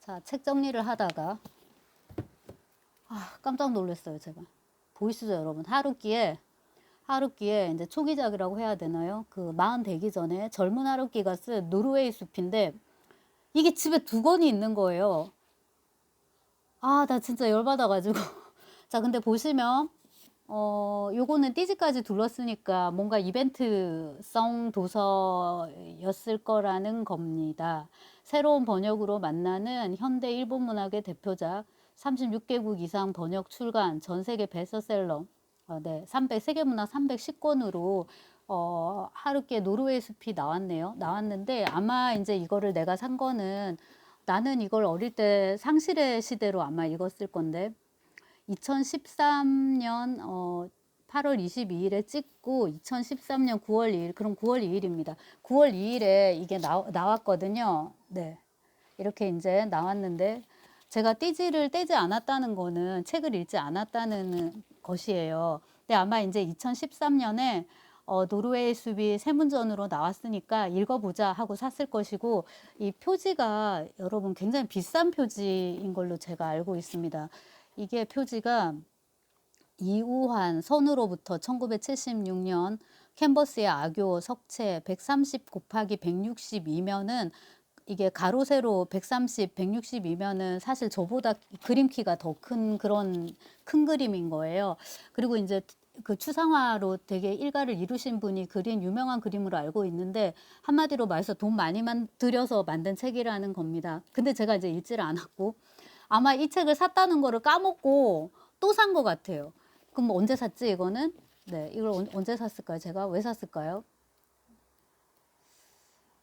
자, 책 정리를 하다가 깜짝 놀랐어요, 제가. 보이시죠, 여러분? 하루키에 이제 초기작이라고 해야 되나요? 그 40 되기 전에 젊은 하루키가 쓴 노르웨이 숲인데 이게 집에 2권이 있는 거예요. 나 진짜 열받아가지고. 자, 근데 보시면 요거는 띠지까지 둘렀으니까 뭔가 이벤트성 도서였을 거라는 겁니다. 새로운 번역으로 만나는 현대 일본 문학의 대표작, 36개국 이상 번역 출간, 전 세계 베스트셀러, 네, 세계 문학 310권으로 하루키의 노르웨이 숲이 나왔는데 아마 이제 이거를 내가 산 거는 나는 이걸 어릴 때 상실의 시대로 아마 읽었을 건데 2013년 8월 22일에 찍고 2013년 9월 2일, 그럼 9월 2일입니다. 9월 2일에 이게 나왔거든요. 네. 이렇게 이제 나왔는데 제가 띠지를 떼지 않았다는 거는 책을 읽지 않았다는 것이에요. 근데 아마 이제 2013년에 노르웨이 숲이 세문전으로 나왔으니까 읽어보자 하고 샀을 것이고 이 표지가 여러분 굉장히 비싼 표지인 걸로 제가 알고 있습니다. 이게 표지가 이우환 선우로부터 1976년 캔버스의 악교 석체 130 곱하기 162면은 이게 가로 세로 130, 162면은 사실 저보다 그림 키가 더 큰 그런 큰 그림인 거예요. 그리고 이제 그 추상화로 되게 일가를 이루신 분이 그린 유명한 그림으로 알고 있는데 한마디로 말해서 돈 많이 들여서 만든 책이라는 겁니다. 근데 제가 이제 읽지를 않았고 아마 이 책을 샀다는 거를 까먹고 또 산 것 같아요. 그럼 뭐 언제 샀지 이거는? 네, 이걸 언제 샀을까요? 제가 왜 샀을까요?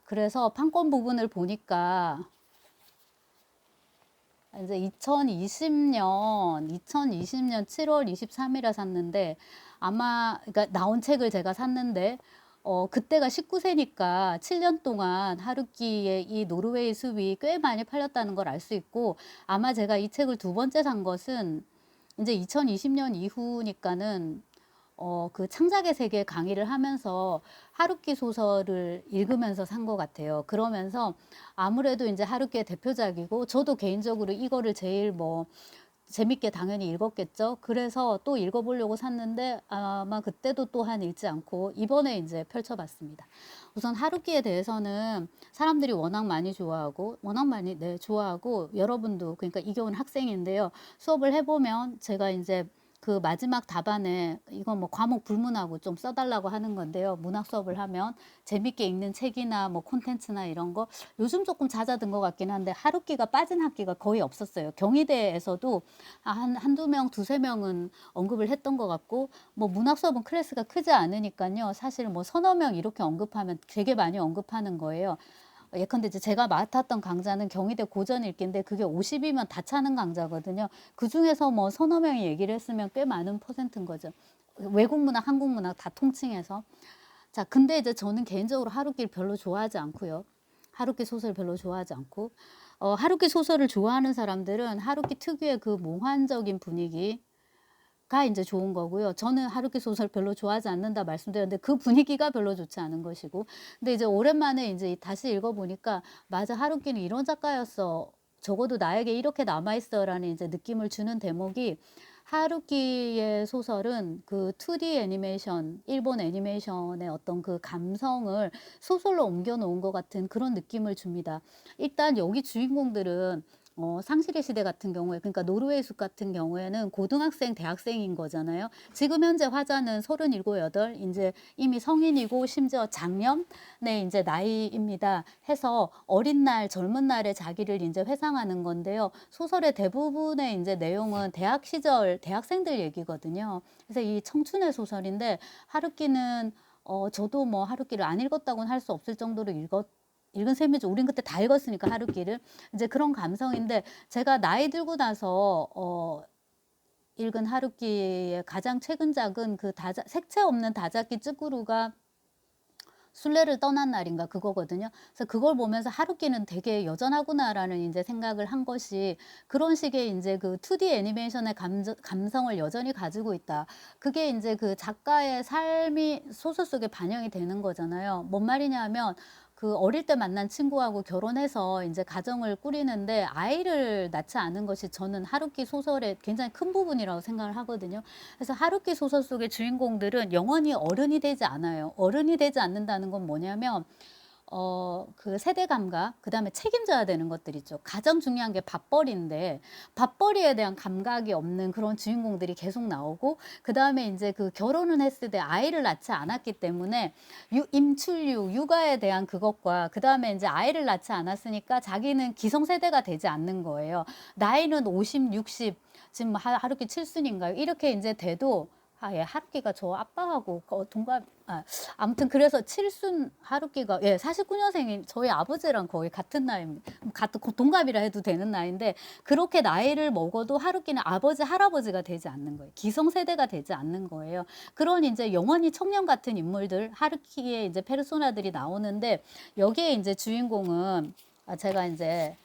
그래서 판권 부분을 보니까 이제 2020년 7월 23일에 샀는데 아마 그러니까 나온 책을 제가 샀는데 그때가 19세니까 7년 동안 하루키의 이 노르웨이 숲이 꽤 많이 팔렸다는 걸 알 수 있고 아마 제가 이 책을 2번째 산 것은 이제 2020년 이후니까는 그 창작의 세계 강의를 하면서 하루키 소설을 읽으면서 산 것 같아요. 그러면서 아무래도 이제 하루키의 대표작이고 저도 개인적으로 이거를 제일 뭐 재밌게 당연히 읽었겠죠. 그래서 또 읽어보려고 샀는데 아마 그때도 또한 읽지 않고 이번에 이제 펼쳐봤습니다. 우선 하루키에 대해서는 사람들이 워낙 많이 좋아하고 여러분도 그러니까 이겨온 학생인데요. 수업을 해보면 제가 이제 그 마지막 답안에 이건 뭐 과목 불문하고 좀 써달라고 하는 건데요. 문학 수업을 하면 재밌게 읽는 책이나 뭐 콘텐츠나 이런 거 요즘 조금 잦아든 것 같긴 한데 하루키가 빠진 학기가 거의 없었어요. 경희대에서도 한두 명, 두세 명은 언급을 했던 것 같고 뭐 문학 수업은 클래스가 크지 않으니까요. 사실 뭐 서너 명 이렇게 언급하면 되게 많이 언급하는 거예요. 예컨대 이제 제가 맡았던 강좌는 경희대 고전 읽기인데 그게 50이면 다 차는 강좌거든요. 그 중에서 뭐 서너 명이 얘기를 했으면 꽤 많은 퍼센트인 거죠. 외국 문학, 한국 문학 다 통칭해서. 자, 근데 이제 저는 개인적으로 하루키를 별로 좋아하지 않고요. 하루키 소설 별로 좋아하지 않고 하루키 소설을 좋아하는 사람들은 하루키 특유의 그 몽환적인 분위기 가 이제 좋은 거고요. 저는 하루키 소설 별로 좋아하지 않는다 말씀드렸는데 그 분위기가 별로 좋지 않은 것이고. 근데 이제 오랜만에 이제 다시 읽어보니까 맞아, 하루키는 이런 작가였어. 적어도 나에게 이렇게 남아있어라는 이제 느낌을 주는 대목이 하루키의 소설은 그 2D 애니메이션, 일본 애니메이션의 어떤 그 감성을 소설로 옮겨 놓은 것 같은 그런 느낌을 줍니다. 일단 여기 주인공들은 상실의 시대 같은 경우에 그러니까 노르웨이 숲 같은 경우에는 고등학생, 대학생인 거잖아요. 지금 현재 화자는 37, 8 이제 이미 성인이고 심지어 작년에 이제 나이입니다. 해서 어린 날, 젊은 날의 자기를 이제 회상하는 건데요. 소설의 대부분의 이제 내용은 대학 시절 대학생들 얘기거든요. 그래서 이 청춘의 소설인데 하루키는 저도 뭐 하루키를 안 읽었다고는 할 수 없을 정도로 읽은 셈이죠. 우린 그때 다 읽었으니까 하루키를. 이제 그런 감성인데 제가 나이 들고 나서 읽은 하루키의 가장 최근작은 그 색채 없는 다자키 쯔구루가 순례를 떠난 날인가 그거거든요. 그래서 그걸 보면서 하루키는 되게 여전하구나라는 이제 생각을 한 것이 그런 식의 이제 그 2D 애니메이션의 감성을 여전히 가지고 있다. 그게 이제 그 작가의 삶이 소설 속에 반영이 되는 거잖아요. 뭔 말이냐 하면 그 어릴 때 만난 친구하고 결혼해서 이제 가정을 꾸리는데 아이를 낳지 않은 것이 저는 하루키 소설의 굉장히 큰 부분이라고 생각을 하거든요. 그래서 하루키 소설 속의 주인공들은 영원히 어른이 되지 않아요. 어른이 되지 않는다는 건 뭐냐면 그 세대 감각, 그다음에 책임져야 되는 것들 있죠. 가장 중요한 게 밥벌이인데 밥벌이에 대한 감각이 없는 그런 주인공들이 계속 나오고, 그다음에 인제 그 결혼을 했을 때 아이를 낳지 않았기 때문에 임출육, 육아에 대한 그것과, 그다음에 인제 아이를 낳지 않았으니까 자기는 기성세대가 되지 않는 거예요. 나이는 50, 60, 지금 하루키 칠순인가요? 이렇게 인제 돼도 예, 하루키가 저 아빠하고 동갑, 아무튼 그래서 칠순 하루키가, 예, 49년생인 저희 아버지랑 거의 같은 나이입니다. 같은 동갑이라 해도 되는 나이인데, 그렇게 나이를 먹어도 하루키는 아버지, 할아버지가 되지 않는 거예요. 기성세대가 되지 않는 거예요. 그런 이제 영원히 청년 같은 인물들, 하루키의 이제 페르소나들이 나오는데, 여기에 이제 주인공은, 제가 이제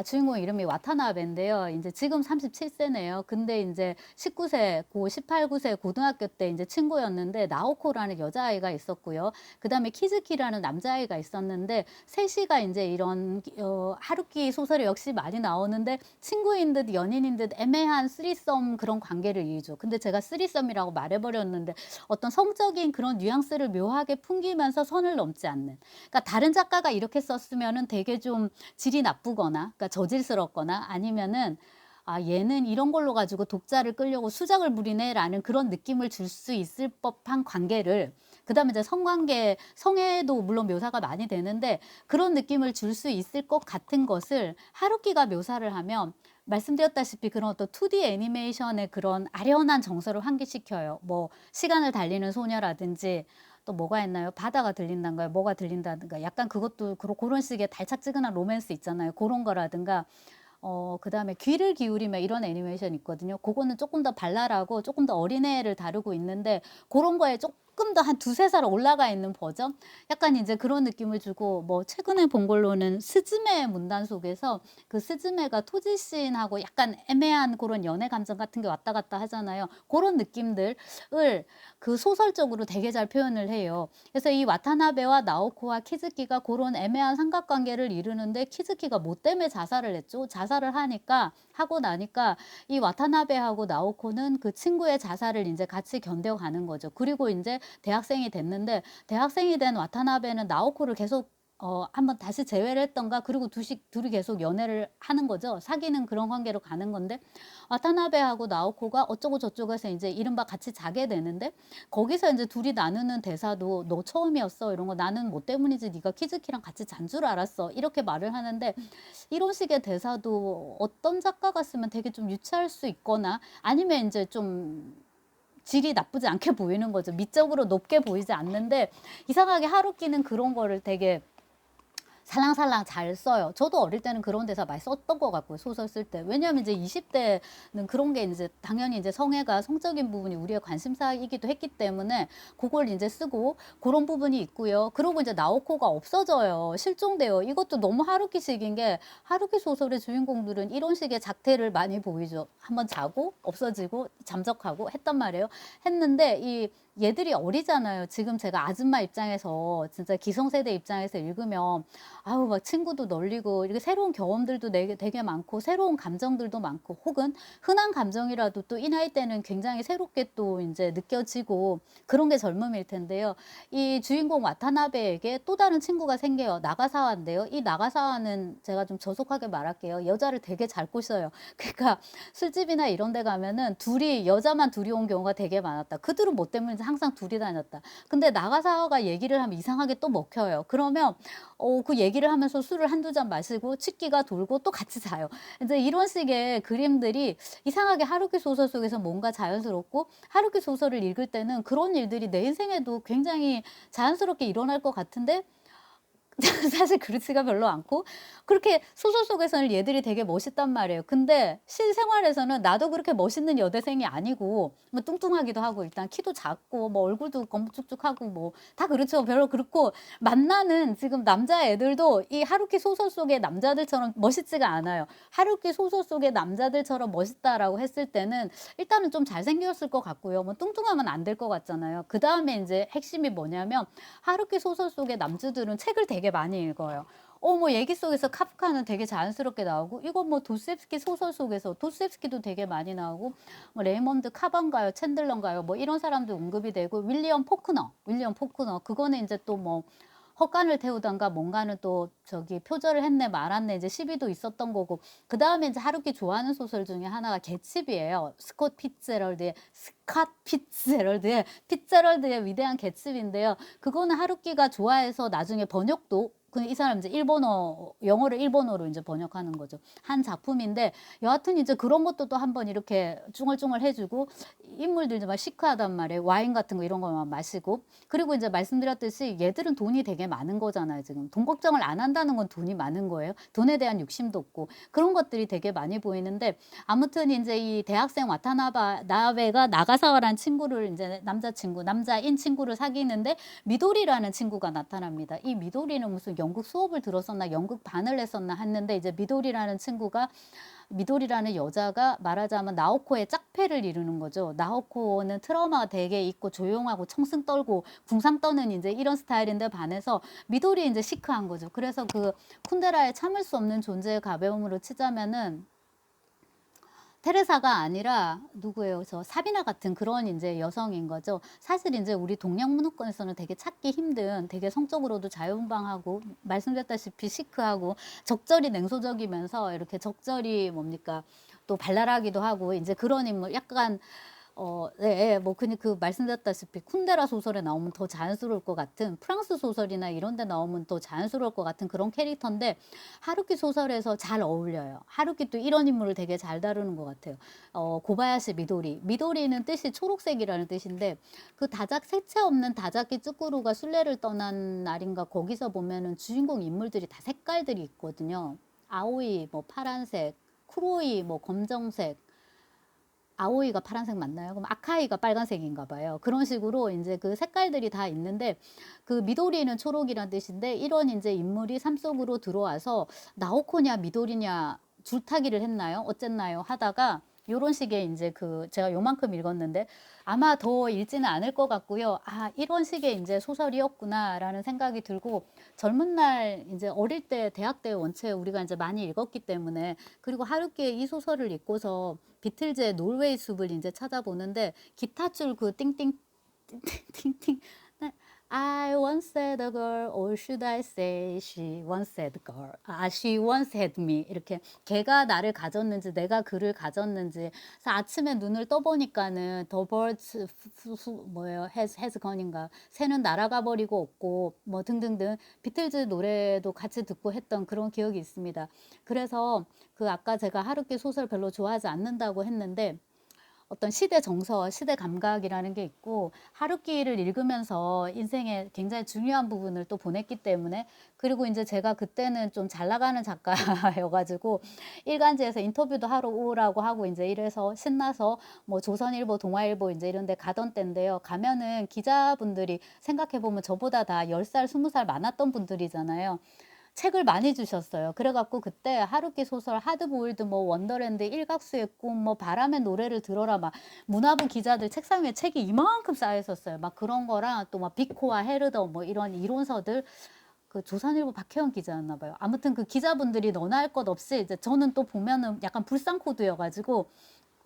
주인공 이름이 와타나베인데요. 이제 지금 37세네요. 근데 이제 19세, 18, 9세 고등학교 때 이제 친구였는데, 나오코라는 여자아이가 있었고요. 그다음에 키즈키라는 남자아이가 있었는데, 셋이가 이제 이런 하루키 소설에 역시 많이 나오는데, 친구인 듯 연인인 듯 애매한 쓰리썸 그런 관계를 이루죠. 근데 제가 쓰리썸이라고 말해버렸는데, 어떤 성적인 그런 뉘앙스를 묘하게 풍기면서 선을 넘지 않는. 그러니까 다른 작가가 이렇게 썼으면은 되게 좀 질이 나쁘거나, 그러니까 저질스럽거나, 아니면은 얘는 이런 걸로 가지고 독자를 끌려고 수작을 부리네라는 그런 느낌을 줄 수 있을 법한 관계를, 그다음에 이제 성관계, 성애도 물론 묘사가 많이 되는데 그런 느낌을 줄 수 있을 것 같은 것을 하루키가 묘사를 하면, 말씀드렸다시피 그런 어떤 2D 애니메이션의 그런 아련한 정서를 환기시켜요. 뭐 시간을 달리는 소녀라든지, 또 뭐가 있나요? 바다가 들린다든가요? 뭐가 들린다든가, 약간 그것도 그런 식의 달짝지근한 로맨스 있잖아요. 그런 거라든가, 그다음에 귀를 기울이며 이런 애니메이션 있거든요. 그거는 조금 더 발랄하고 조금 더 어린애를 다루고 있는데, 그런 거에 조금 더 한 두세 살 올라가 있는 버전? 약간 이제 그런 느낌을 주고, 뭐 최근에 본 걸로는 스즈메 문단 속에서 그 스즈메가 토지 시인하고 약간 애매한 그런 연애 감정 같은 게 왔다 갔다 하잖아요. 그런 느낌들을 그 소설적으로 되게 잘 표현을 해요. 그래서 이 와타나베와 나오코와 키즈키가 그런 애매한 삼각관계를 이루는데, 키즈키가 뭐 때문에 자살을 했죠? 자살을 하고 나니까 이 와타나베하고 나오코는 그 친구의 자살을 이제 같이 견뎌가는 거죠. 그리고 이제 대학생이 됐는데, 대학생이 된 와타나베는 나오코를 계속 한번 다시 재회를 했던가, 그리고 둘이 계속 연애를 하는 거죠. 사귀는 그런 관계로 가는 건데, 와타나베하고 나오코가 어쩌고 저쩌고 해서 이제 이른바 같이 자게 되는데, 거기서 이제 둘이 나누는 대사도 "너 처음이었어." 이런 거, "나는 뭐 때문이지 네가 키즈키랑 같이 잔 줄 알았어." 이렇게 말을 하는데, 이런 식의 대사도 어떤 작가가 쓰면 되게 좀 유치할 수 있거나, 아니면 인제 좀 질이 나쁘지 않게 보이는 거죠. 미적으로 높게 보이지 않는데, 이상하게 하루키는 그런 거를 되게 살랑살랑 잘 써요. 저도 어릴 때는 그런 대사 많이 썼던 것 같고요, 소설 쓸 때. 왜냐하면 이제 20대는 그런 게 이제 당연히 이제 성애가, 성적인 부분이 우리의 관심사이기도 했기 때문에 그걸 이제 쓰고, 그런 부분이 있고요. 그러고 이제 나오코가 없어져요. 실종돼요. 이것도 너무 하루키식인 게, 하루키 소설의 주인공들은 이런 식의 작태를 많이 보이죠. 한번 자고 없어지고 잠적하고 했단 말이에요. 했는데 얘들이 어리잖아요. 지금 제가 아줌마 입장에서, 진짜 기성세대 입장에서 읽으면 아우 막 친구도 널리고, 이렇게 새로운 경험들도 되게 많고, 새로운 감정들도 많고, 혹은 흔한 감정이라도 또 이 나이 때는 굉장히 새롭게 또 인제 느껴지고, 그런 게 젊음일 텐데요. 이 주인공 와타나베에게 또 다른 친구가 생겨요. 나가사와인데요. 이 나가사와는 제가 좀 저속하게 말할게요. 여자를 되게 잘 꼬셔요. 그러니까 술집이나 이런 데 가면은 여자만 둘이 온 경우가 되게 많았다. 그들은 뭐 때문인지 항상 둘이 다녔다. 근데 나가사와가 얘기를 하면 이상하게 또 먹혀요. 그러면 그 얘기를 하면서 술을 한두 잔 마시고 취기가 돌고 또 같이 자요. 인제 이런 식의 그림들이 이상하게 하루키 소설 속에서 뭔가 자연스럽고, 하루키 소설을 읽을 때는 그런 일들이 내 인생에도 굉장히 자연스럽게 일어날 것 같은데, 사실 그렇지가 별로 않고, 그렇게 소설 속에서는 얘들이 되게 멋있단 말이에요. 근데 실생활에서는 나도 그렇게 멋있는 여대생이 아니고, 뭐 뚱뚱하기도 하고, 일단 키도 작고, 뭐 얼굴도 검쭉쭉하고, 뭐 다 그렇죠. 별로 그렇고, 만나는 지금 남자애들도 이 하루키 소설 속의 남자들처럼 멋있지가 않아요. 하루키 소설 속의 남자들처럼 멋있다라고 했을 때는 일단은 좀 잘생겼을 것 같고요. 뭐 뚱뚱하면 안 될 것 같잖아요. 그다음에 인제 핵심이 뭐냐면, 하루키 소설 속의 남주들은 책을 되게 되게 많이 읽어요. 뭐 얘기 속에서 카프카는 되게 자연스럽게 나오고 이거 뭐 도스토옙스키 소설 속에서 도스토옙스키도 되게 많이 나오고 뭐 레이먼드 카반가요, 챈들러인가요, 뭐 이런 사람도 언급이 되고 윌리엄 포크너 그거는 이제 또 뭐 헛간을 태우던가 뭔가는 또 저기 표절을 했네 말았네 이제 시비도 있었던 거고 그 다음에 이제 하루키 좋아하는 소설 중에 하나가 개츠비예요. 스캇 피츠제럴드의 위대한 개츠비인데요. 그거는 하루키가 좋아해서 나중에 번역도 이 사람 이제 영어를 일본어로 이제 번역하는 거죠. 한 작품인데 여하튼 이제 그런 것도 또 한번 이렇게 쭝얼쭝얼 해주고 인물들 막 시크하단 말이에요. 와인 같은 거 이런 거만 마시고 그리고 이제 말씀드렸듯이 얘들은 돈이 되게 많은 거잖아요. 지금 돈 걱정을 안 한다는 건 돈이 많은 거예요. 돈에 대한 욕심도 없고 그런 것들이 되게 많이 보이는데 아무튼 이제 이 대학생 와타나베가 나가사와라는 친구를 이제 남자인 친구를 사귀는데 미도리라는 친구가 나타납니다. 이 미도리는 무슨 연극 수업을 들었었나 연극반을 했었나 했는데 이제 미도리라는 여자가 말하자면 나오코의 짝패를 이루는 거죠. 나오코는 트라우마가 되게 있고 조용하고 청승 떨고 궁상 떠는 이제 이런 스타일인데 반해서 미도리 이제 시크한 거죠. 그래서 그 쿤데라의 참을 수 없는 존재의 가벼움으로 치자면은 테레사가 아니라 누구예요? 저 사비나 같은 그런 이제 여성인 거죠. 사실 이제 우리 동양 문화권에서는 되게 찾기 힘든, 되게 성적으로도 자유분방하고 말씀드렸다시피 시크하고 적절히 냉소적이면서 이렇게 적절히 뭡니까 또 발랄하기도 하고 이제 그런 인물 약간 네, 뭐, 그 말씀드렸다시피 쿤데라 소설에 나오면 더 자연스러울 것 같은 프랑스 소설이나 이런 데 나오면 더 자연스러울 것 같은 그런 캐릭터인데 하루키 소설에서 잘 어울려요. 하루키 또 이런 인물을 되게 잘 다루는 것 같아요. 고바야시 미도리. 미도리는 뜻이 초록색이라는 뜻인데 그 색채 없는 다자키 쯔꾸루가 순례를 떠난 날인가 거기서 보면은 주인공 인물들이 다 색깔들이 있거든요. 아오이, 뭐 파란색, 쿠로이, 뭐 검정색, 아오이가 파란색 맞나요? 그럼 아카이가 빨간색인가 봐요. 그런 식으로 이제 그 색깔들이 다 있는데 그 미도리는 초록이란 뜻인데 이런 이제 인물이 삶 속으로 들어와서 나오코냐 미도리냐 줄타기를 했나요? 어쨌나요? 하다가 요런 식의 이제 제가 요만큼 읽었는데 아마 더 읽지는 않을 것 같고요. 아, 이런 식의 이제 소설이었구나라는 생각이 들고 젊은 날 이제 어릴 때 대학 때 원체 우리가 이제 많이 읽었기 때문에 그리고 하루키의 이 소설을 읽고서 비틀즈의 노르웨이 숲을 이제 찾아보는데 기타줄 그 띵띵 띵띵 I once had a girl, or should I say she once had a girl. she once had me. 이렇게 걔가 나를 가졌는지 내가 그를 가졌는지. 그래서 아침에 눈을 떠보니까는 the birds 뭐예요? has gone인가. 새는 날아가 버리고 없고 뭐 등등등 비틀즈 노래도 같이 듣고 했던 그런 기억이 있습니다. 그래서 아까 제가 하루키 소설 별로 좋아하지 않는다고 했는데 어떤 시대 정서, 시대 감각이라는 게 있고 하루키를 읽으면서 인생의 굉장히 중요한 부분을 또 보냈기 때문에 그리고 이제 제가 그때는 좀 잘 나가는 작가여가지고 일간지에서 인터뷰도 하러 오라고 하고 이제 이래서 신나서 뭐 조선일보, 동아일보 이제 이런 데 가던 때인데요. 가면은 기자분들이 생각해보면 저보다 다 10살, 20살 많았던 분들이잖아요. 책을 많이 주셨어요. 그래갖고 그때 하루키 소설 하드보일드 뭐 원더랜드 일각수의 꿈 뭐 바람의 노래를 들어라 막 문화부 기자들 책상 위에 책이 이만큼 쌓여 있었어요. 막 그런 거랑 또 막 비코와 헤르더 뭐 이런 이론서들 조선일보 박혜원 기자였나 봐요. 아무튼 그 기자분들이 너나 할 것 없이 이제 저는 또 보면은 약간 불상 코드여가지고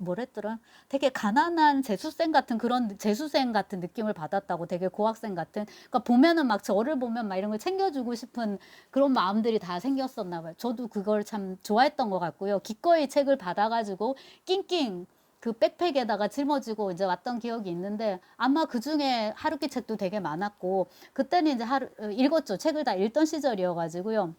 뭐랬더라? 되게 가난한 재수생 같은 그런 재수생 같은 느낌을 받았다고 되게 고학생 같은 그러니까 보면은 막 저를 보면 막 이런 걸 챙겨주고 싶은 그런 마음들이 다 생겼었나 봐요. 저도 그걸 참 좋아했던 것 같고요. 기꺼이 책을 받아가지고 낑낑 그 백팩에다가 짊어지고 이제 왔던 기억이 있는데 아마 그 중에 하루키 책도 되게 많았고 그때는 이제 읽었죠. 책을 다 읽던 시절이어가지고요.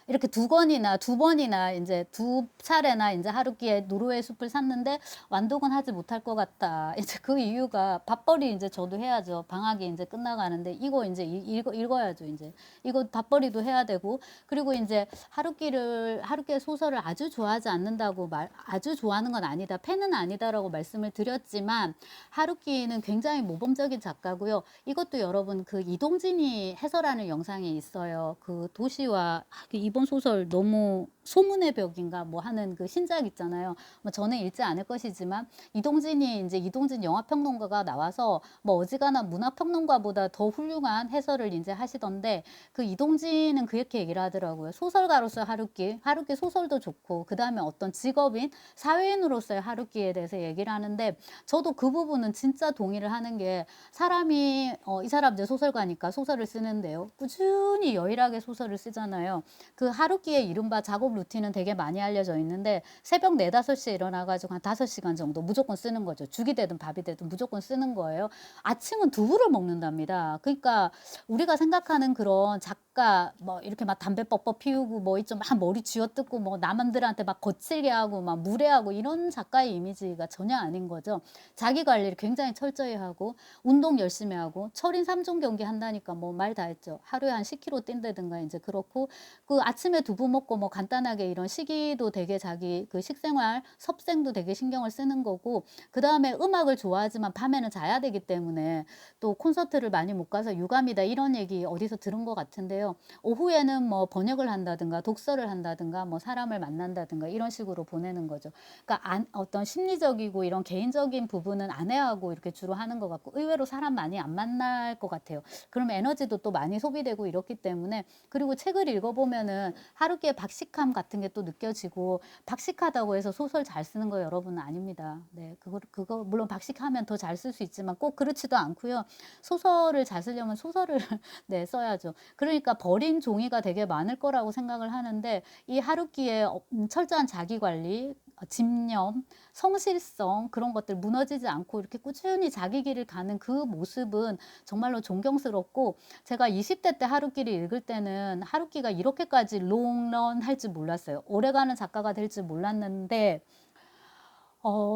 이렇게 두 번이나 이제 두 차례나 이제 하루키의 노르웨이 숲을 샀는데 완독은 하지 못할 것 같다. 이제 그 이유가 밥벌이 이제 저도 해야죠. 방학이 이제 끝나가는데 이거 이제 읽어야죠. 이제 이거 밥벌이도 해야 되고 그리고 이제 하루키의 소설을 아주 좋아하지 않는다고 아주 좋아하는 건 아니다. 팬은 아니다라고 말씀을 드렸지만 하루키는 굉장히 모범적인 작가고요. 이것도 여러분 이동진이 해설하는 영상이 있어요. 그 도시와 이번 소설 너무 소문의 벽인가 뭐 하는 그 신작 있잖아요. 뭐 저는 읽지 않을 것이지만 이동진 영화평론가가 나와서 뭐 어지간한 문화평론가보다 더 훌륭한 해설을 이제 하시던데 그 이동진은 그렇게 얘기를 하더라고요. 소설가로서의 하루키 소설도 좋고 그다음에 어떤 직업인 사회인으로서의 하루키에 대해서 얘기를 하는데 저도 그 부분은 진짜 동의를 하는 게 사람이 이 사람 이제 소설가니까 소설을 쓰는데요. 꾸준히 여일하게 소설을 쓰잖아요. 그 하루키의 이른바 작업 루틴은 되게 많이 알려져 있는데 새벽 4-5시에 일어나 가지고 한 5시간 정도 무조건 쓰는 거죠. 죽이 되든 밥이 되든 무조건 쓰는 거예요. 아침은 두부를 먹는답니다. 그러니까 우리가 생각하는 그런 작가 뭐 이렇게 막 담배 뻑뻑 피우고 뭐 이좀 막 머리 쥐어뜯고 뭐 남들한테 막 거칠게 하고 막 무례하고 이런 작가의 이미지가 전혀 아닌 거죠. 자기 관리를 굉장히 철저히 하고 운동 열심히 하고 철인 3종 경기 한다니까 뭐 말 다 했죠. 하루에 한 10km 뛴다든가 이제 그렇고 그 아침에 두부 먹고 뭐 간단하게 이런 식이도 되게 자기 그 식생활 섭생도 되게 신경을 쓰는 거고 그다음에 음악을 좋아하지만 밤에는 자야 되기 때문에 또 콘서트를 많이 못 가서 유감이다 이런 얘기 어디서 들은 것 같은데요. 오후에는 뭐 번역을 한다든가 독서를 한다든가 뭐 사람을 만난다든가 이런 식으로 보내는 거죠. 그러니까 어떤 심리적이고 이런 개인적인 부분은 아내하고 이렇게 주로 하는 것 같고 의외로 사람 많이 안 만날 것 같아요. 그러면 에너지도 또 많이 소비되고 이렇기 때문에 그리고 책을 읽어보면은 하루키의 박식함 같은 게 또 느껴지고 박식하다고 해서 소설 잘 쓰는 거 여러분은 아닙니다. 네, 그거 물론 박식하면 더 잘 쓸 수 있지만 꼭 그렇지도 않고요. 소설을 잘 쓰려면 소설을 네, 써야죠. 그러니까 버린 종이가 되게 많을 거라고 생각을 하는데 이 하루키의 철저한 자기 관리, 집념, 성실성 그런 것들 무너지지 않고 이렇게 꾸준히 자기 길을 가는 그 모습은 정말로 존경스럽고 제가 20대 때 하루키를 읽을 때는 하루키가 이렇게까지 롱런 할 줄 몰랐어요. 오래가는 작가가 될 줄 몰랐는데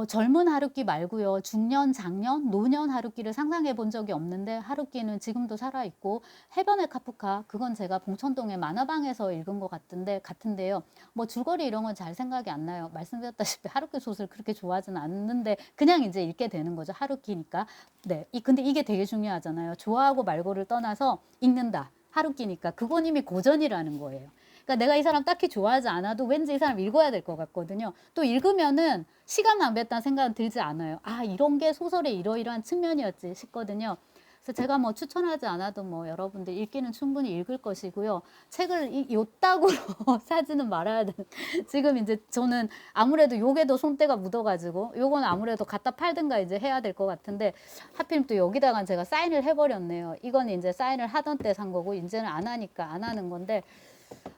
젊은 하루키 말고요. 중년, 장년, 노년 하루키를 상상해 본 적이 없는데 하루키는 지금도 살아있고 해변의 카프카 그건 제가 봉천동의 만화방에서 읽은 것 같은데요. 뭐 줄거리 이런 건 잘 생각이 안 나요. 말씀드렸다시피 하루키 소설 그렇게 좋아하지는 않는데 그냥 이제 읽게 되는 거죠. 하루키니까. 네. 근데 이게 되게 중요하잖아요. 좋아하고 말고를 떠나서 읽는다. 하루키니까 그건 이미 고전이라는 거예요. 그러니까 내가 이 사람 딱히 좋아하지 않아도 왠지 이 사람 읽어야 될 것 같거든요. 또 읽으면은 시간 낭비했다는 생각은 들지 않아요. 아, 이런 게 소설의 이러이러한 측면이었지 싶거든요. 그래서 제가 뭐 추천하지 않아도 뭐 여러분들 읽기는 충분히 읽을 것이고요. 책을 요따구로 사지는 말아야 되는. 지금 이제 저는 아무래도 요게도 손때가 묻어가지고 요건 아무래도 갖다 팔든가 이제 해야 될 것 같은데 하필 또 여기다가 제가 사인을 해버렸네요. 이건 이제 사인을 하던 때 산 거고 이제는 안 하니까 안 하는 건데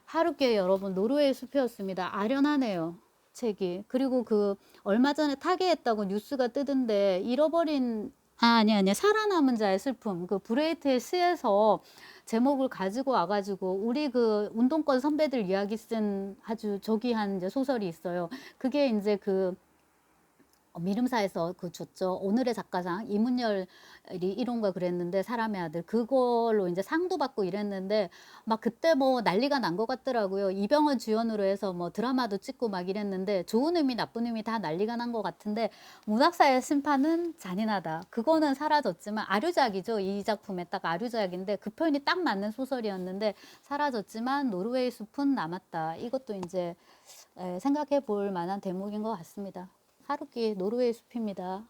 하루께 여러분 노르웨이 숲이었습니다. 아련하네요. 책이. 그리고 그 얼마 전에 타계했다고 뉴스가 뜨던데 잃어버린 아니야 살아남은 자의 슬픔 그 브레이트의 시에서 제목을 가지고 와가지고 우리 그 운동권 선배들 이야기 쓴 아주 저기한 이제 소설이 있어요. 그게 이제 그 미름사에서 그 줬죠. 오늘의 작가상 이문열이 이론가 그랬는데 사람의 아들 그걸로 이제 상도 받고 이랬는데 막 그때 뭐 난리가 난 것 같더라고요. 이병헌 주연으로 해서 뭐 드라마도 찍고 막 이랬는데 좋은 의미 나쁜 의미 다 난리가 난 것 같은데 문학사의 심판은 잔인하다. 그거는 사라졌지만 아류작이죠. 이 작품에 딱 아류작인데 그 표현이 딱 맞는 소설이었는데 사라졌지만 노르웨이 숲은 남았다. 이것도 이제 생각해 볼 만한 대목인 것 같습니다. 하루키 노르웨이 숲입니다.